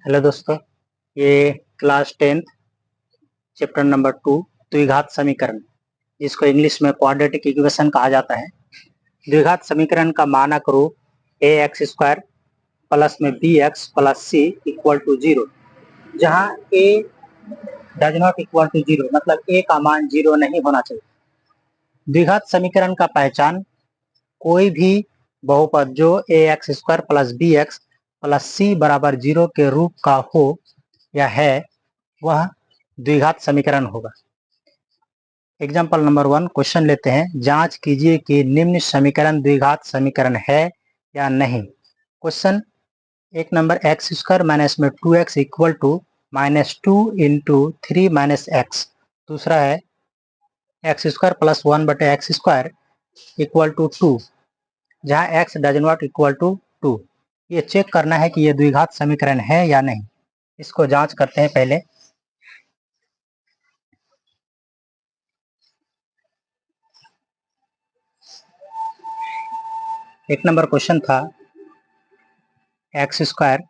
Hello दोस्तों, ये class 10th chapter number 2 द्विघात समीकरण, जिसको इंग्लिश में क्वाड्रेटिक इक्वेशन कहा जाता है। द्विघात समीकरण का मानक रूप ए एक्स स्क्वायर प्लस में B x plus C equal to 0, जहाँ A does not equal to 0 मतलब ए का मान 0 नहीं होना चाहिए। द्विघात समीकरण का पहचान: कोई भी बहुपद जो a x square plus b x plus c बराबर 0 के रूप का हो या है, वह द्विघात समीकरण होगा। एग्जाम्पल नंबर 1 क्वेश्चन लेते हैं। जांच कीजिए कि निम्न समीकरण द्विघात समीकरण है या नहीं। क्वेश्चन एक नंबर, एक्स स्क्वायर माइनस में 2x equal to -2 into 3 minus X. दूसरा है एक्स स्क्वायर प्लस 1 बटे एक्स स्क्वायर इक्वल टू 2, जहाँ X does not equal to 2। ये चेक करना है कि ये द्विघात समीकरण है या नहीं। इसको जांच करते हैं। पहले एक नंबर क्वेश्चन था, एक्स स्क्वायर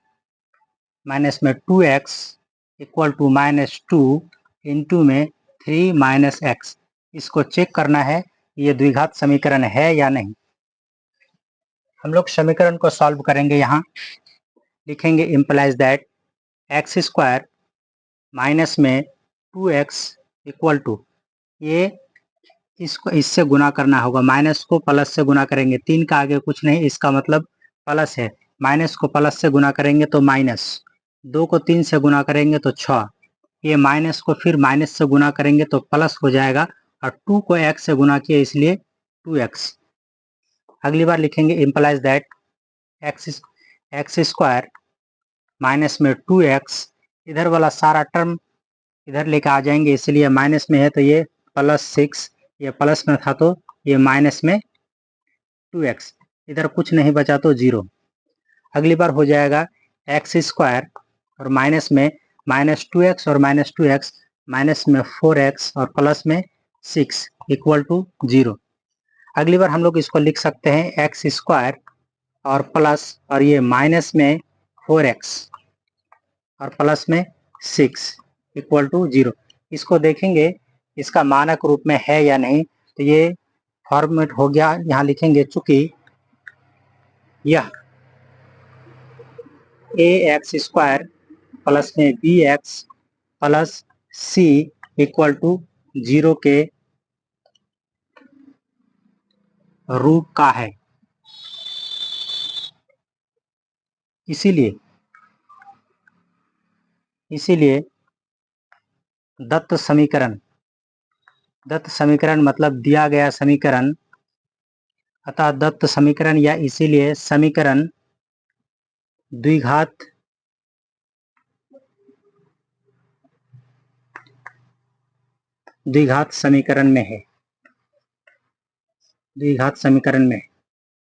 माइनस में 2x इक्वल टू -2 इंटू में 3 माइनस एक्स। इसको चेक करना है ये द्विघात समीकरण है या नहीं। हम लोग समीकरण को सॉल्व करेंगे। यहाँ लिखेंगे implies that x square minus में 2x इक्वल टू, ये इसको इससे गुना करना होगा, माइनस को प्लस से गुना करेंगे। 3 का आगे कुछ नहीं, इसका मतलब प्लस है। माइनस को प्लस से गुना करेंगे तो माइनस, 2 को 3 से गुना करेंगे तो 6, ये माइनस को फिर माइनस से गुना करेंगे तो प्लस हो जाएगा, और 2 को x से गुना किया इसलिए 2x। अगली बार लिखेंगे implies that x square minus में 2x, इधर वाला सारा टर्म इधर लेकर आ जाएंगे, इसलिए माइनस में है तो ये +6, ये प्लस में था तो ये माइनस में 2x, इधर कुछ नहीं बचा तो 0। अगली बार हो जाएगा एक्स स्क्वायर और माइनस में -2x और -2x, माइनस में 4x और प्लस में 6 इक्वल टू 0। अगली बार हम लोग इसको लिख सकते हैं एक्स स्क्वायर और प्लस, और ये माइनस में 4x और प्लस में 6 इक्वल टू 0। इसको देखेंगे इसका मानक रूप में है या नहीं। तो ये फॉर्मेट हो गया। यहाँ लिखेंगे चूंकि यह ए एक्स स्क्वायर प्लस में B x plus C equal to 0 के रूप का है, इसीलिए दत्त समीकरण मतलब दिया गया समीकरण, अतः दत्त समीकरण या इसीलिए समीकरण द्विघात समीकरण में है। द्विघात समीकरण में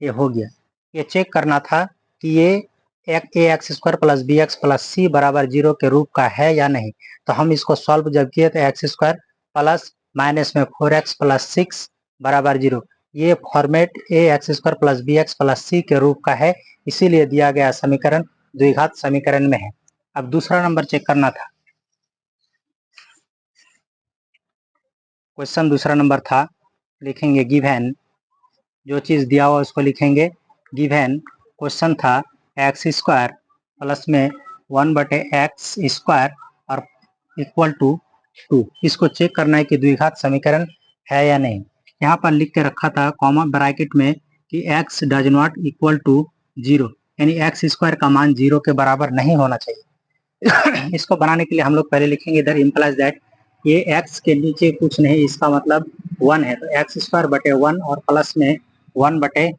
ये हो गया। ये चेक करना था कि ये a x square plus b x plus c बराबर 0 के रूप का है या नहीं। तो हम इसको सॉल्व जब किए तो एक्स स्क्वायर प्लस माइनस में 4x प्लस 6 बराबर 0, ये format a x square plus b x plus c के रूप का है, इसीलिए दिया गया समीकरण द्विघात समीकरण में है। अब दूसरा नंबर चेक करना था। क्वेश्चन दूसरा नंबर था, लिखेंगे गिवन, जो चीज़ दिया हुआ उसको लिखेंगे गिवन। क्वेश्चन था एक्स स्क्वायर प्लस में 1 बटे एक्स स्क्वायर और इक्वल टू 2। इसको चेक करना है कि द्विघात समीकरण है या नहीं। यहाँ पर लिख के रखा था कॉमा ब्रैकेट में कि x does not equal to 0, यानी एक्स स्क्वायर का मान 0 के बराबर नहीं होना चाहिए। इसको बनाने के लिए हम लोग पहले लिखेंगे इधर इम्प्लाइज दैट ये x के नीचे कुछ नहीं, इसका मतलब 1 है, तो एक्स स्क्वायर बटे 1 और प्लस में 1 बटे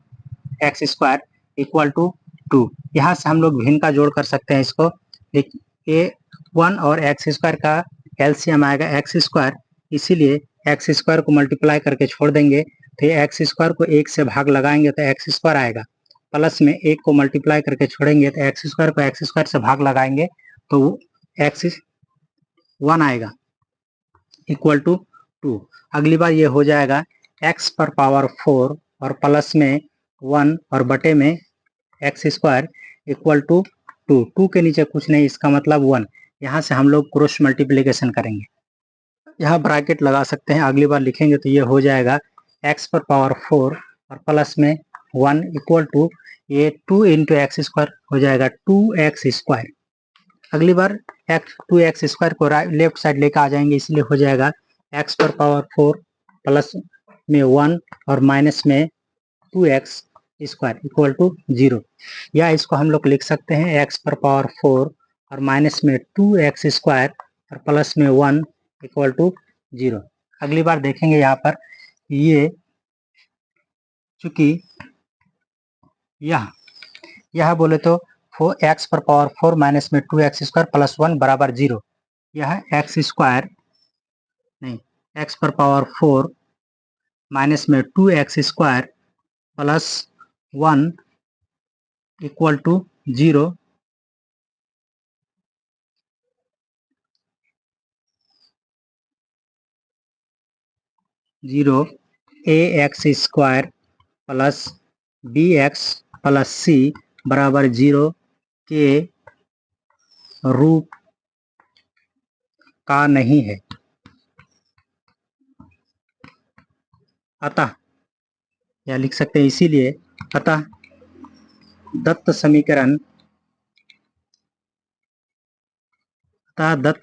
एक्स स्क्वायर इक्वल टू 2। यहाँ से हम लोग भिन्न का जोड़ कर सकते हैं। इसको ये 1 और एक्स स्क्वायर का एलसीएम आएगा एक्स स्क्वायर, इसीलिए एक्स स्क्वायर को मल्टीप्लाई करके छोड़ देंगे तो ये एक्स स्क्वायर को 1 से भाग लगाएंगे तो एक्स स्क्वायर आएगा, प्लस में 1 को मल्टीप्लाई करके छोड़ेंगे तो एक्स स्क्वायर को एक्स स्क्वायर से भाग लगाएंगे तो एक्स 1 आएगा इक्वल टू 2। अगली बार ये हो जाएगा x पर पावर 4 और प्लस में 1 और बटे में X square equal to two के नीचे कुछ नहीं, इसका मतलब 1। यहाँ से हम लोग क्रॉस मल्टीप्लिकेशन करेंगे, यहाँ ब्रैकेट लगा सकते हैं, अगली बार लिखेंगे तो ये हो जाएगा x पर पावर 4 और प्लस में 1 इक्वल टू ये 2 इंटू एक्स स्क्वायर हो जाएगा 2x स्क्वायर। अगली बार टू एक्स स्क्वायर को लेफ्ट साइड लेकर आ जाएंगे, इसलिए हो जाएगा x पर पावर 4 प्लस में 1 और माइनस में 2x स्क्वायर इक्वल टू 0। या इसको हम लोग लिख सकते हैं x पर पावर 4 और माइनस में 2x स्क्वायर और प्लस में 1 इक्वल टू 0। अगली बार देखेंगे यहाँ पर ये चूंकि यह बोले तो x पर पावर 4 माइनस में 2x स्क्वायर प्लस 1 बराबर 0। यह एक्स स्क्वायर नहीं, x पर पावर 4 माइनस में 2x square plus 1 equal to 0। A x square plus b x plus c बराबर 0 के रूप का नहीं है। अतः या लिख सकते हैं इसीलिए अतः दत्त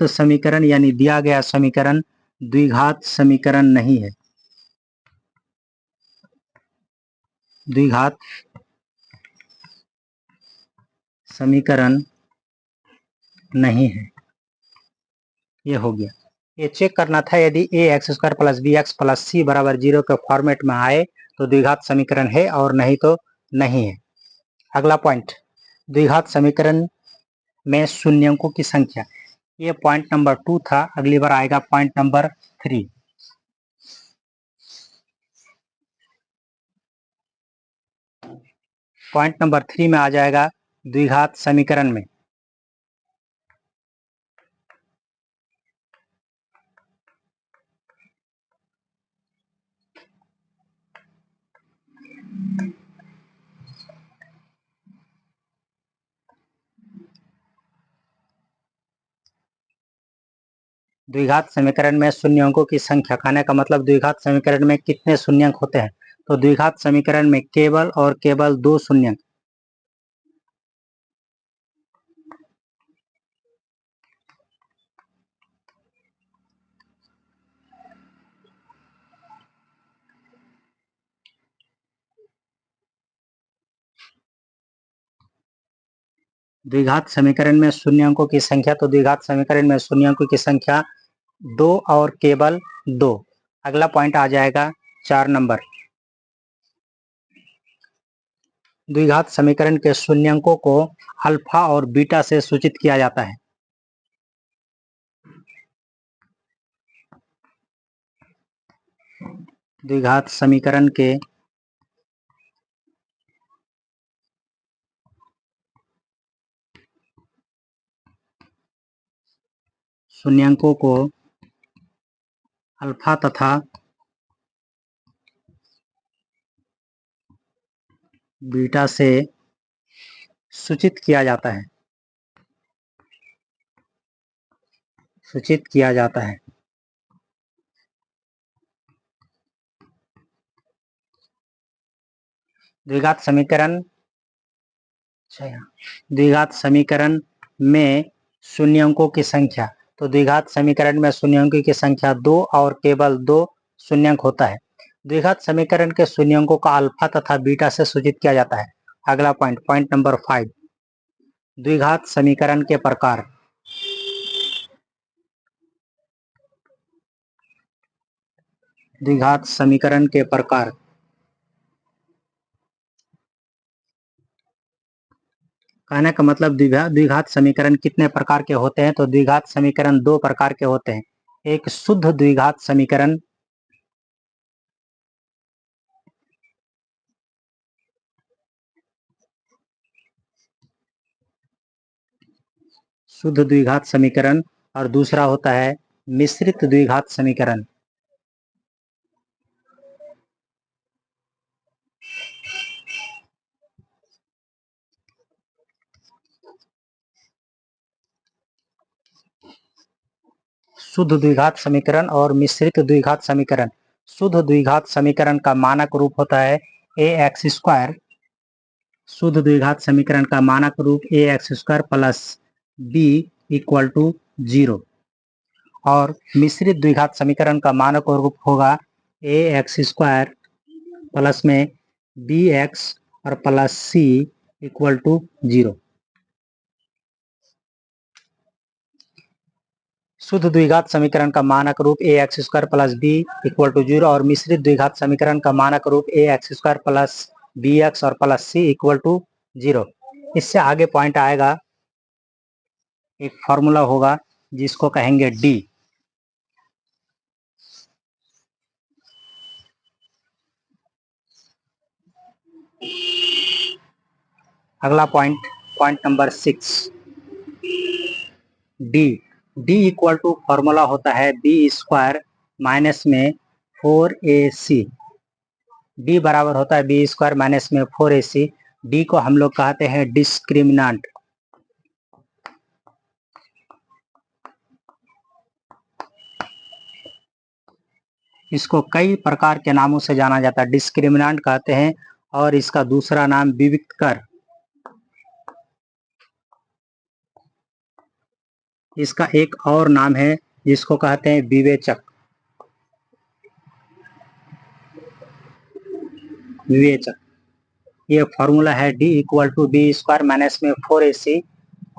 समीकरण यानी दिया गया समीकरण द्विघात समीकरण नहीं है, द्विघात समीकरण नहीं है। ये हो गया। ये चेक करना था यदि a x square plus b x plus c बराबर 0 के फॉर्मेट में आए तो द्विघात समीकरण है और नहीं तो नहीं है। अगला पॉइंट, द्विघात समीकरण में शून्यंकों की संख्या। ये पॉइंट नंबर 2 था, अगली बार आएगा पॉइंट नंबर 3। पॉइंट नंबर 3 में आ जाएगा द्विघात समीकरण में द्विघात समीकरण में शून्यंकों की संख्या। कहने का मतलब द्विघात समीकरण में कितने शून्यंक होते हैं, तो द्विघात समीकरण में केवल और केवल 2 शून्यंक। द्विघात समीकरण में शून्यंकों की संख्या, तो द्विघात समीकरण में शून्यंकों की संख्या 2 और केवल 2। अगला पॉइंट आ जाएगा 4 नंबर। द्विघात समीकरण के शून्यंकों को अल्फा और बीटा से सूचित किया जाता है। द्विघात समीकरण के शून्यंकों को अल्फा तथा बीटा से सूचित किया जाता है, सूचित किया जाता है। द्विघात समीकरण द्विघात समीकरण में शून्यंकों की संख्या, तो द्विघात समीकरण में शून्यंकों की संख्या 2 और केवल 2 शून्यंक होता है। द्विघात समीकरण के शून्यंकों का अल्फा तथा बीटा से सूचित किया जाता है। अगला पॉइंट, पॉइंट नंबर 5, द्विघात समीकरण के प्रकार। द्विघात समीकरण के प्रकार। कहने का मतलब द्विघात समीकरण कितने प्रकार के होते हैं, तो द्विघात समीकरण 2 प्रकार के होते हैं। एक शुद्ध द्विघात समीकरण, शुद्ध द्विघात समीकरण, और दूसरा होता है मिश्रित द्विघात समीकरण। शुद्ध द्विघात समीकरण और मिश्रित द्विघात समीकरण। शुद्ध द्विघात समीकरण का मानक रूप होता है ए एक्स स्क्वायर। शुद्ध द्विघात समीकरण का मानक रूप ए x square plus b equal to 0 और मिश्रित द्विघात समीकरण का मानक रूप होगा ए एक्स स्क्वायर प्लस में बी एक्स और प्लस सी इक्वल टू 0। शुद्ध द्विघात समीकरण का मानक रूप ए x square plus b equal to 0 और मिश्रित द्विघात समीकरण का मानक रूप ए x square plus b x और प्लस सी इक्वल टू 0। इससे आगे पॉइंट आएगा, एक फॉर्मूला होगा जिसको कहेंगे डी। अगला point number 6, D. D equal to formula होता है बी स्क्वायर माइनस में 4ac। डी बराबर होता है बी स्क्वायर माइनस में 4ac। डी को हम लोग कहते हैं डिस्क्रिमिनेंट। इसको कई प्रकार के नामों से जाना जाता है। डिस्क्रिमिनेंट कहते हैं और इसका दूसरा नाम विविक्त कर, इसका एक और नाम है जिसको कहते हैं विवेचक। ये फॉर्मूला है D equal to B square minus में 4ac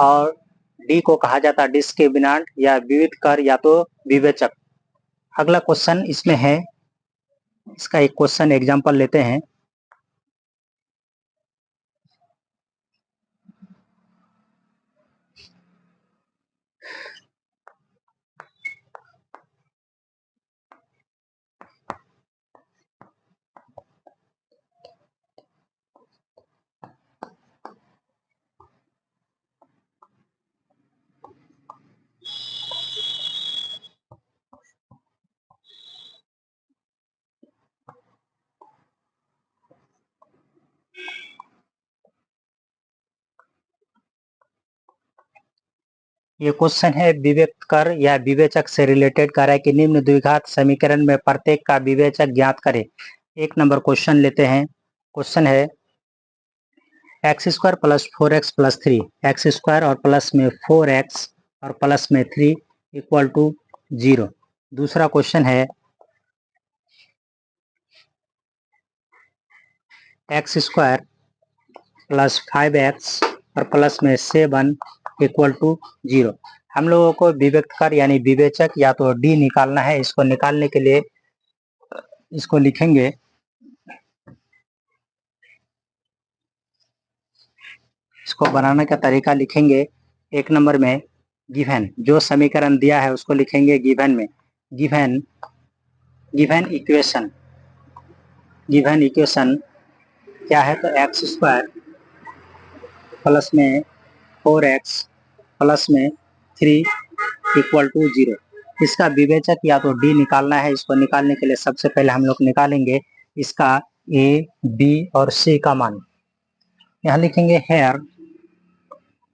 और डी को कहा जाता है डिस्क्रिमिनेंट या विविध कर या तो विवेचक। अगला क्वेश्चन इसमें है, इसका एक क्वेश्चन एग्जांपल लेते हैं। ये क्वेश्चन है विवेक कर या विवेचक से रिलेटेड कर है कि निम्न द्विघात समीकरण में प्रत्येक का विवेचक ज्ञात करें। एक नंबर क्वेश्चन लेते हैं। क्वेश्चन है x square plus 4x plus 3, x square और प्लस में 4x और प्लस में 3 इक्वल टू 0। दूसरा क्वेश्चन है एक्स स्क्वायर प्लस 5x और प्लस में 7 इक्वल टू 0। हम लोगों को विवेक्त कर यानी विवेचक या तो डी निकालना है। इसको निकालने के लिए इसको लिखेंगे, इसको बनाने का तरीका लिखेंगे। एक नंबर में गिवन जो समीकरण दिया है उसको लिखेंगे गिवन में। गिवन इक्वेशन क्या है तो एक्स स्क्वायर प्लस में 4x प्लस में 3 इक्वल टू 0। इसका विवेचक या तो डी निकालना है। इसको निकालने के लिए सबसे पहले हम लोग निकालेंगे इसका ए, बी और सी का मान। यहाँ लिखेंगे हेयर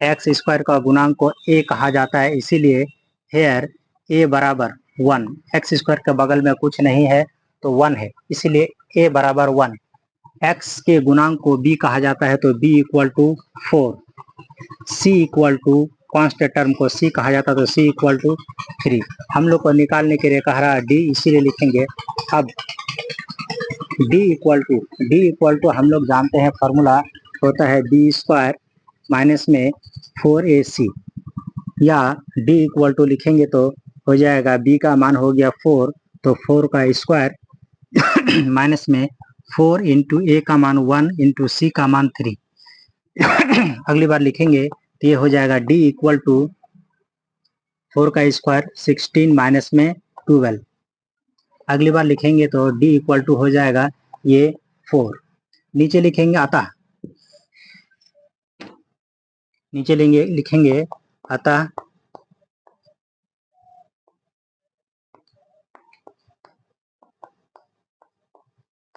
एक्स स्क्वायर का गुणांक को ए कहा जाता है, इसीलिए हेयर ए बराबर 1। एक्स स्क्वायर के बगल में कुछ नहीं है तो 1 है, इसीलिए ए बराबर 1। एक्स के गुणांक को बी कहा जाता है तो B equal to 4। C equal to constant term को सी कहा जाता है तो सी इक्वल टू 3। हम लोग को निकालने के लिए कह रहा है डी, इसीलिए लिखेंगे अब डी इक्वल टू हम लोग जानते हैं फॉर्मूला होता है बी स्क्वायर माइनस में 4ac या डी इक्वल टू लिखेंगे तो हो जाएगा बी का मान हो गया 4 तो 4 का स्क्वायर माइनस में 4 इंटू ए का मान 1 इंटू सी का मान 3। अगली बार लिखेंगे तो ये हो जाएगा डी इक्वल टू 4 का स्क्वायर 16 माइनस में 12। अगली बार लिखेंगे तो डी इक्वल टू हो जाएगा ये 4। नीचे लिखेंगे अतः, नीचे लिखेंगे अतः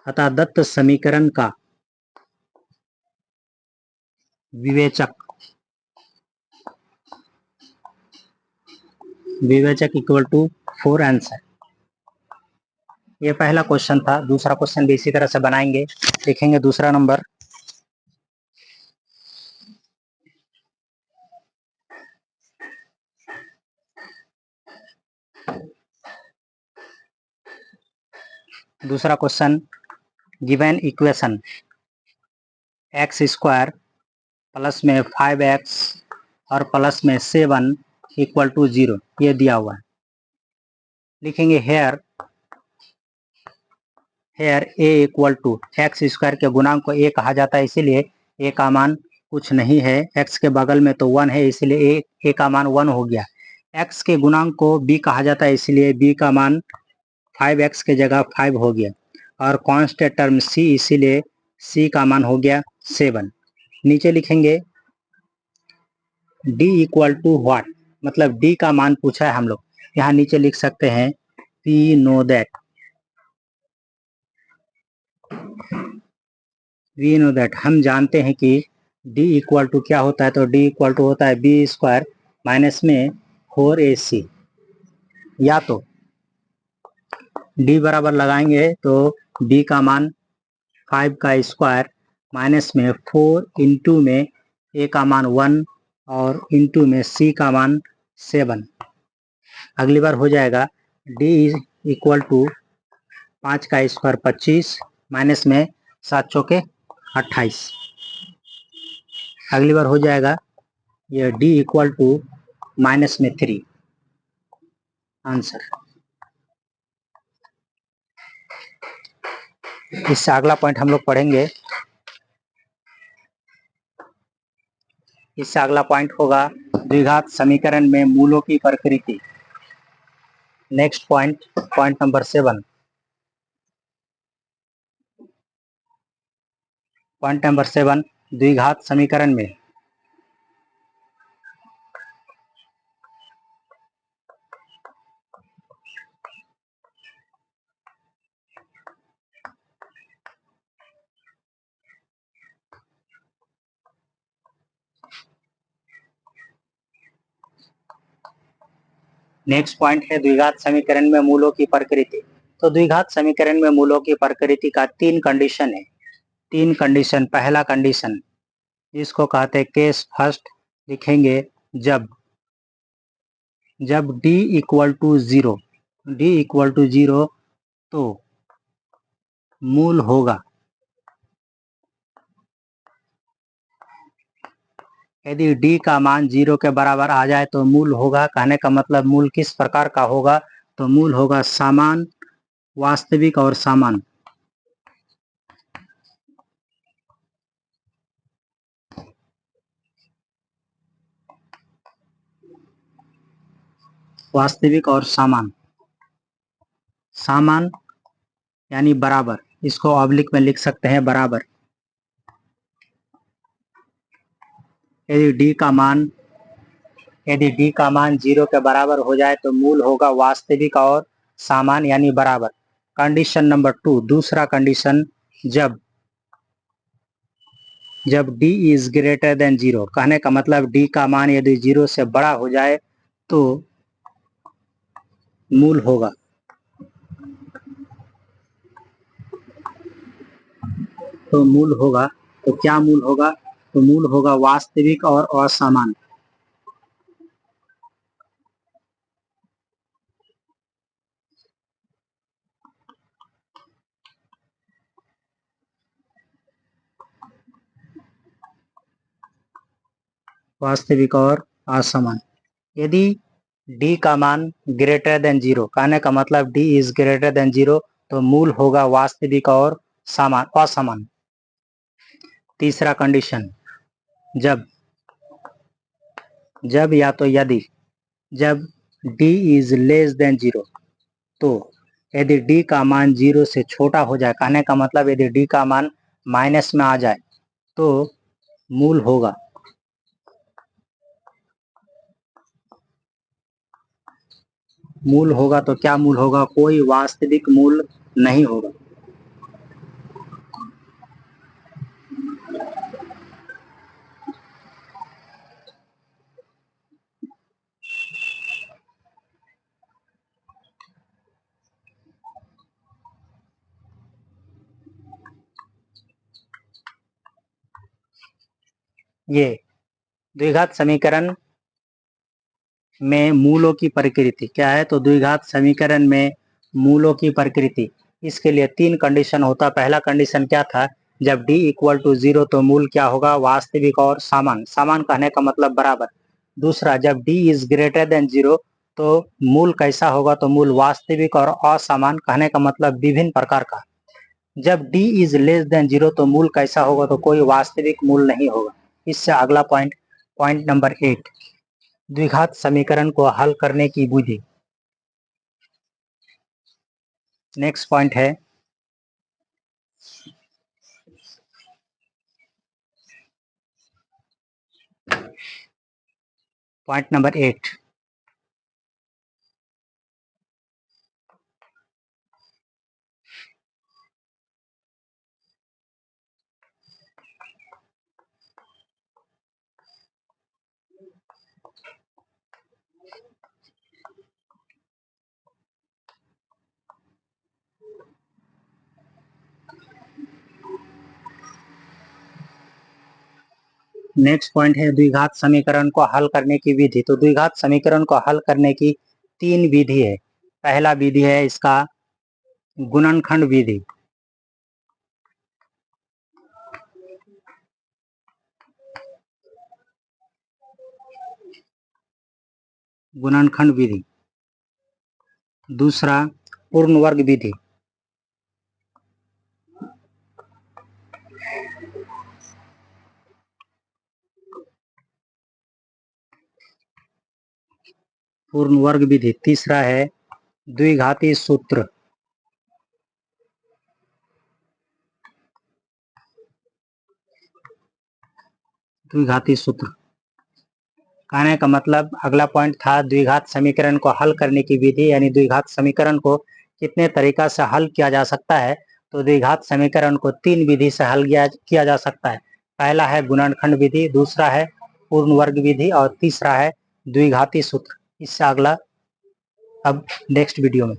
दत्त समीकरण का विवेचक विवेचक इक्वल टू 4 आंसर। ये पहला क्वेश्चन था। दूसरा क्वेश्चन भी इसी तरह से बनाएंगे। लिखेंगे दूसरा नंबर। दूसरा question, given equation x square plus में 5x और प्लस में 7 इक्वल टू 0 ये दिया हुआ है। लिखेंगे here A equal to X square के गुणांक को ए कहा जाता है, इसीलिए ए का मान कुछ नहीं है। एक्स के बगल में तो 1 है, इसलिए ए का मान 1 हो गया। एक्स के गुणांक को बी कहा जाता है, इसलिए बी का मान 5x के जगह 5 हो गया। और कांस्टेंट टर्म सी, इसीलिए सी का मान हो गया 7। नीचे लिखेंगे डी इक्वल टू व्हाट, मतलब डी का मान पूछा है हम लोग। यहाँ नीचे लिख सकते हैं वी नो दैट, हम जानते हैं कि डी इक्वल टू क्या होता है, तो डी इक्वल टू होता है बी स्क्वायर माइनस में 4ac। या तो डी बराबर लगाएंगे तो डी का मान 5 का स्क्वायर माइनस में 4 इंटू में ए का मान 1 और इंटू में सी का मान 7। अगली बार हो जाएगा डी इक्वल टू 5 का स्क्वायर 25 माइनस में 7 चौके 28। अगली बार हो जाएगा ये डी इक्वल टू माइनस में 3 आंसर। इससे अगला पॉइंट हम लोग पढ़ेंगे। इससे अगला पॉइंट होगा द्विघात समीकरण में मूलों की प्रकृति। Next point, point number 7। Point number 7, द्विघात समीकरण में नेक्स्ट पॉइंट है द्विघात समीकरण में मूलों की प्रकृति। तो द्विघात समीकरण में मूलों की प्रकृति का 3 कंडीशन है। 3 कंडीशन। पहला कंडीशन जिसको कहते हैं केस फर्स्ट, लिखेंगे जब d इक्वल टू 0 तो मूल होगा। यदि d का मान 0 के बराबर आ जाए तो मूल होगा। कहने का मतलब मूल किस प्रकार का होगा, तो मूल होगा समान, वास्तविक और समान। वास्तविक और समान। समान यानी बराबर, इसको ऑब्लिक में लिख सकते हैं बराबर। यदि d का मान 0 के बराबर हो जाए तो मूल होगा वास्तविक और समान यानी बराबर। कंडीशन नंबर 2, दूसरा कंडीशन, जब d इज ग्रेटर देन 0। कहने का मतलब d का मान यदि 0 से बड़ा हो जाए तो मूल होगा। तो मूल होगा, तो क्या मूल होगा, तो मूल होगा वास्तविक और असमान। वास्तविक और असमान। यदि d का मान ग्रेटर देन 0, कहने का मतलब d इज ग्रेटर देन 0 तो मूल होगा वास्तविक और असमान। तीसरा कंडीशन, जब या तो यदि जब d इज लेस देन 0, तो यदि d का मान 0 से छोटा हो जाए, कहने का मतलब यदि d का मान माइनस में आ जाए तो मूल होगा। मूल होगा तो क्या मूल होगा, कोई वास्तविक मूल नहीं होगा। ये द्विघात समीकरण में मूलों की प्रकृति क्या है, तो द्विघात समीकरण में मूलों की प्रकृति, इसके लिए 3 कंडीशन होता। पहला कंडीशन क्या था, जब d इक्वल टू 0 तो मूल क्या होगा, वास्तविक और समान। समान कहने का मतलब बराबर। दूसरा, जब d इज ग्रेटर देन 0 तो मूल कैसा होगा, तो मूल वास्तविक और असमान कहने का मतलब विभिन्न प्रकार का। जब d इज लेस देन 0 तो मूल कैसा होगा, तो कोई वास्तविक मूल नहीं होगा। इससे अगला पॉइंट नंबर 8, द्विघात समीकरण को हल करने की विधि। नेक्स्ट पॉइंट है पॉइंट नंबर 8। नेक्स्ट पॉइंट है द्विघात समीकरण को हल करने की विधि। तो द्विघात समीकरण को हल करने की 3 विधि है। पहला विधि है इसका गुणनखंड विधि। गुणनखंड विधि। दूसरा पूर्ण वर्ग विधि। पूर्ण वर्ग विधि। तीसरा है द्विघाती सूत्र। द्विघाती सूत्र कहने का मतलब, अगला पॉइंट था द्विघात समीकरण को हल करने की विधि, यानी द्विघात समीकरण को कितने तरीका से हल किया जा सकता है। तो द्विघात समीकरण को 3 विधि से हल किया जा सकता है। पहला है गुणनखंड विधि, दूसरा है पूर्ण वर्ग विधि और तीसरा है द्विघाती सूत्र। इससे अगला अब नेक्स्ट वीडियो में।